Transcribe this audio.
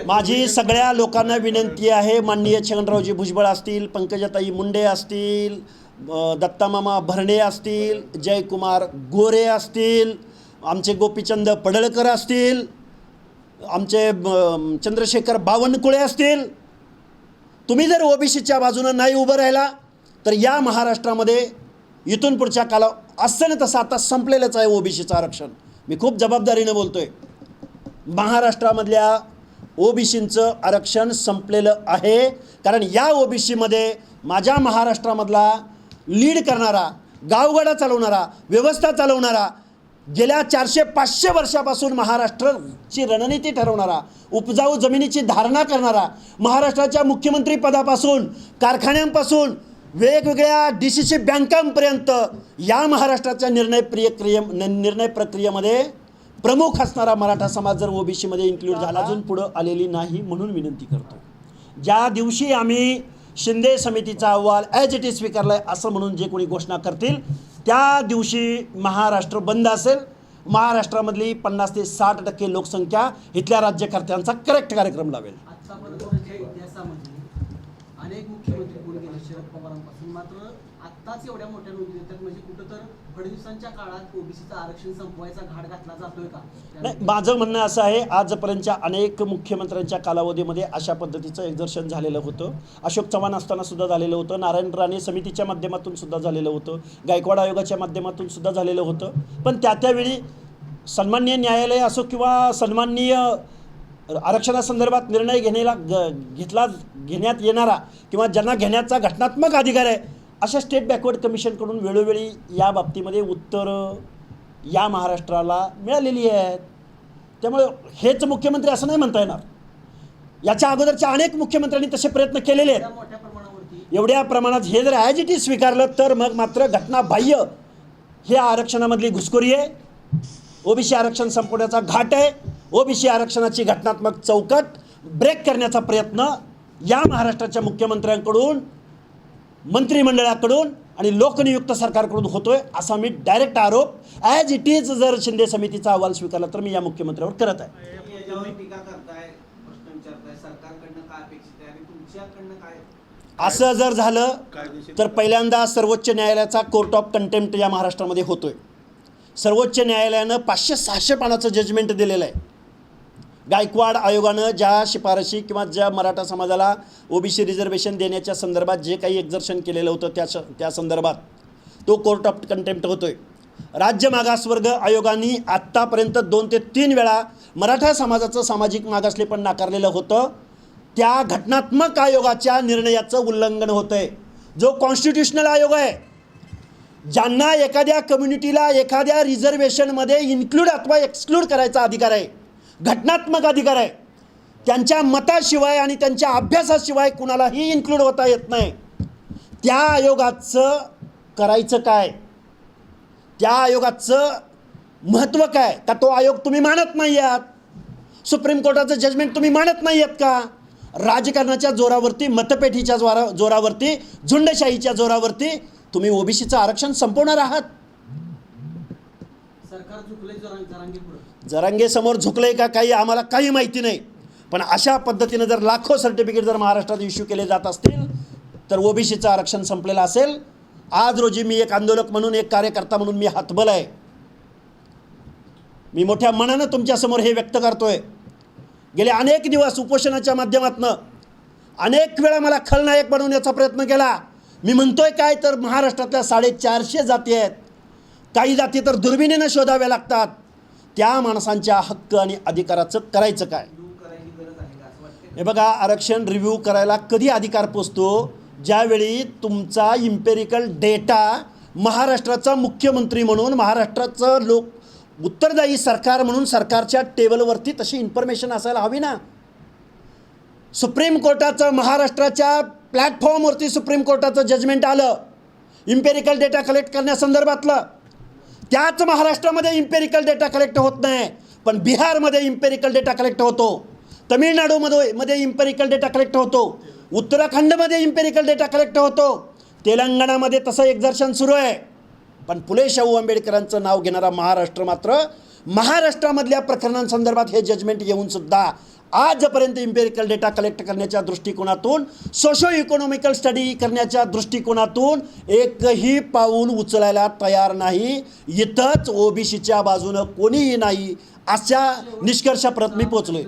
माझी सगळ्या लोकांना विनंती आहे, माननीय छगनरावजी भुजबळ असतील, पंकजाताई मुंडे असतील, दत्तामामा भरणे असतील, जयकुमार गोरे असतील, आमचे गोपीचंद पडळकर असतील, आमचे चंद्रशेखर बावनकुळे असतील, तुम्ही जर ओबीसीच्या बाजूनं नाही उभं राहिला तर या महाराष्ट्रामध्ये इथून पुढच्या काला असं ना तसं आता संपलेलंच आहे ओबीसीचं आरक्षण. मी खूप जबाबदारीनं बोलतोय. महाराष्ट्रामधल्या ओबीसींचं आरक्षण संपलेलं आहे. कारण या ओबीसीमध्ये माझ्या महाराष्ट्रामधला लीड करणारा, गावगाडा चालवणारा, व्यवस्था चालवणारा, गेल्या 400-500 वर्षापासून महाराष्ट्राची रणनीती ठरवणारा, उपजाऊ जमिनीची धारणा करणारा, महाराष्ट्राच्या मुख्यमंत्री पदापासून कारखान्यांपासून वेगवेगळ्या DCC बँकांपर्यंत या महाराष्ट्राच्या निर्णय प्रक्रियेमध्ये प्रमुख असणारा मराठा समाज जर ओबीसीमध्ये इन्क्लूड झाला, अजून पुढं आलेली नाही म्हणून विनंती करतो. ज्या दिवशी आम्ही शिंदे समितीचा अहवाल ॲज इट इज स्वीकारला आहे असं म्हणून जे कोणी घोषणा करतील त्या दिवशी महाराष्ट्र बंद असेल. महाराष्ट्रामधली 50 ते 60% लोकसंख्या इथल्या राज्यकर्त्यांचा करेक्ट कार्यक्रम लावेल. अनेक मुख्यमंत्री कोण गेले शरद पवारांपासून, मात्र आत्ताच एवढ्या मोठ्या नोंदी देतात म्हणजे कुठं तर फडणवीसांच्या काळात ओबीसीचं आरक्षण संपवायचा घाट घातला जातोय का? नाही, माझं म्हणणं असं आहे, आजपर्यंतच्या अनेक मुख्यमंत्र्यांच्या कालावधीमध्ये अशा पद्धतीचं एक्झर्शन झालेलं होतं. अशोक चव्हाण असताना सुद्धा झालेलं होतं, नारायण राणे समितीच्या माध्यमातून सुद्धा झालेलं होतं, गायकवाड आयोगाच्या माध्यमातून सुद्धा झालेलं होतं. पण त्यावेळी सन्माननीय न्यायालय असो किंवा सन्माननीय आरक्षणासंदर्भात निर्णय घेण्यात येणारा किंवा ज्यांना घेण्याचा घटनात्मक अधिकार आहे अशा स्टेट बॅकवर्ड कमिशनकडून वेळोवेळी या बाबतीमध्ये उत्तरं या महाराष्ट्राला मिळालेली आहेत. त्यामुळे हेच मुख्यमंत्री असं नाही म्हणता येणार. याच्या अगोदरच्या अनेक मुख्यमंत्र्यांनी तसे प्रयत्न केलेले आहेत. एवढ्या प्रमाणात हे जर ॲज इट इज स्वीकारलं तर मग मात्र घटनाबाह्य हे आरक्षणामधली घुसखोरी आहे. ओबीसी आरक्षण संपवण्याचा घाट आहे. ओबीसी आरक्षणाची घटनात्मक चौकट ब्रेक करण्याचा प्रयत्न या महाराष्ट्राच्या मुख्यमंत्र्यांकडून, मंत्रिमंडळाकडून आणि लोकनियुक्त सरकारकडून होतोय असा मी डायरेक्ट आरोप ॲज इट इज जर शिंदे समितीचा अहवाल स्वीकारला तर मी या मुख्यमंत्र्यावर करत आहे. असं जर झालं तर पहिल्यांदा सर्वोच्च न्यायालयाचा कोर्ट ऑफ कंटेम्प्ट या महाराष्ट्रामध्ये होतोय. सर्वोच्च न्यायालयानं 500-600 पानाचं जजमेंट दिलेलं आहे. गायकवाड आयोगानं ज्या शिफारशी किंवा ज्या मराठा समाजाला ओबीसी रिझर्वेशन देण्याच्या संदर्भात जे काही एक्झर्शन केलेलं होतं त्या संदर्भात तो कोर्ट ऑफ कंटेम्प्ट होतोय. राज्य मागासवर्ग आयोगाने आत्तापर्यंत 2 ते 3 वेळा मराठा समाजाचं सामाजिक मागासलेपण नाकारलेलं होतं. त्या घटनात्मक आयोगाच्या निर्णयाचं उल्लंघन होतं आहे. जो कॉन्स्टिट्युशनल आयोग आहे, ज्यांना एखाद्या कम्युनिटीला एखाद्या रिझर्वेशनमध्ये इन्क्लूड अथवा एक्सक्लूड करायचा अधिकार आहे, घटनात्मक अधिकार आहे, त्यांच्या मताशिवाय आणि त्यांच्या अभ्यासाशिवाय कुणालाही इन्क्लूड होता येत नाही. त्या आयोगाचं करायचं काय? त्या आयोगाचं महत्त्व काय? का तो आयोग तुम्ही मानत नाही आहात? सुप्रीम कोर्टाचं जजमेंट तुम्ही मानत नाही आहेत का? राजकारणाच्या जोरावरती, मतपेटीच्या जोरावरती, झुंडशाहीच्या जोरावरती तुम्ही ओबीसीचं आरक्षण संपवणार आहात. सरकार झुकले जरांगे समोर झुकले का काही आम्हाला काही माहिती नाही. पण अशा पद्धतीनं जर लाखो सर्टिफिकेट जर महाराष्ट्रात इश्यू केले जात असतील तर ओबीसीचं आरक्षण संपलेलं असेल. आज रोजी मी एक आंदोलक म्हणून, एक कार्यकर्ता म्हणून मी हतबल आहे. मी मोठ्या मनानं तुमच्यासमोर हे व्यक्त करतोय. गेले अनेक दिवस उपोषणाच्या माध्यमातून अनेक वेळा मला खलनायक बनवण्याचा प्रयत्न केला. मी म्हणतोय काय तर महाराष्ट्रातल्या 450 जाती आहेत. काही जाती तर दुर्बिणीनं शोधाव्या लागतात. त्या माणसांच्या हक्क आणि अधिकाराचं करायचं काय? हे बघा, आरक्षण रिव्ह्यू करायला कधी अधिकार पोचतो? ज्यावेळी तुमचा इम्पेरिकल डेटा महाराष्ट्राचा मुख्यमंत्री म्हणून, महाराष्ट्राचं उत्तरदायी सरकार म्हणून सरकारच्या टेबलवरती तशी इन्फॉर्मेशन असायला हवी ना. सुप्रीम कोर्टाचं महाराष्ट्राच्या प्लॅटफॉर्मवरती सुप्रीम कोर्टाचं जजमेंट आलं इम्पेरिकल डेटा कलेक्ट करण्यासंदर्भातलं. त्याच महाराष्ट्रामध्ये इम्पेरिकल डेटा कलेक्ट होत नाही, पण बिहारमध्ये इम्पेरिकल डेटा कलेक्ट होतो, तमिळनाडूमध्ये इम्पेरिकल डेटा कलेक्ट होतो, उत्तराखंडमध्ये इम्पेरिकल डेटा कलेक्ट होतो, तेलंगणामध्ये तसं एक्झर्शन सुरू आहे. पण फुले शाहू आंबेडकरांचं नाव घेणारा महाराष्ट्र मात्र महाराष्ट्रामधल्या प्रकरणांसंदर्भात हे जजमेंट येऊन सुद्धा आजपर्यंत इम्पेरिकल डेटा कलेक्ट करण्याच्या दृष्टिकोनातून सोशो इकॉनॉमिकल स्टडी करण्याच्या दृष्टिकोनातून एकही पाऊल उचलायला तयार नाही. इथंच ओबीसीच्या बाजूनं कोणीही नाही अशा निष्कर्षापर्यंत मी पोचलोय.